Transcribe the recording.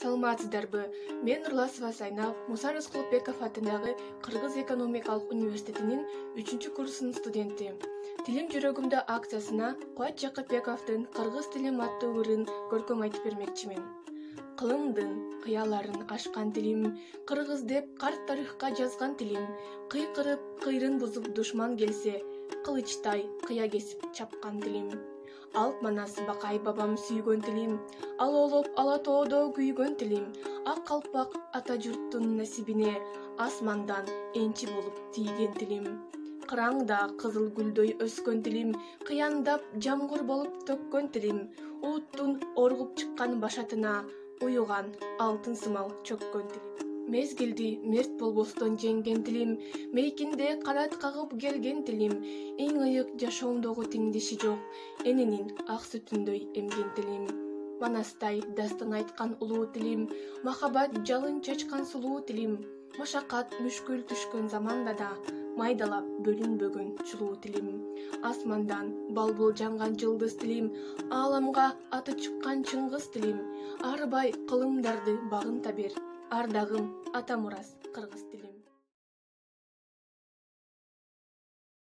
Саламатсыздарбы? Мен Нурласова Сайнал, Муса Рыскулбеков атындагы Кыргыз экономикалык университетинин 3 курсунун студенти. Тилим жүрөгүмдө акциясына Кубат Жакыпбековдун Кыргыз тилим аттуу ырын көркөм айтып бермекчимин. Кылымдын, кыяларын ашкан тилим, кыргыз деп карт тарыхка жазган тилим, кыйкырып, кыйрын бузуп душман келсе, кылычтай кыя кесип чапкан тилим. Алп манас бакай бабам сүйгөн тилим, ал олоп ала тоодо күйгөн тилим, ак калпак ата журттун насибине асмандан энчи болуп тийген тилим. Кыраңда кызыл гүлдөй өскөн тилим, кыяндап жамгыр болуп төккөн тилим, улуттун оргуп чыккан башатына уюган алтын сымал чөккөн тилим. Мезгилди мерт болбостон жеңген тилим, мейкинде канат кагып келген тилим, эң ыйык жашоомдогу теңдеши жок, эненин ак сүтүндөй эмген тилим. Манастай дастан айткан улуу тилим, махаббат жалын чачкан сулуу тилим, машакат мүшкүл түшкөн заманда да майдалап бөлүнбөгөн чулуу тилим. Асмандан балбул жанган жылдыз тилим, ааламга аты чыккан чыңгыз тилим, арбай кылымдарды багынта бер, ардагым ата мурас кыргыз тилим.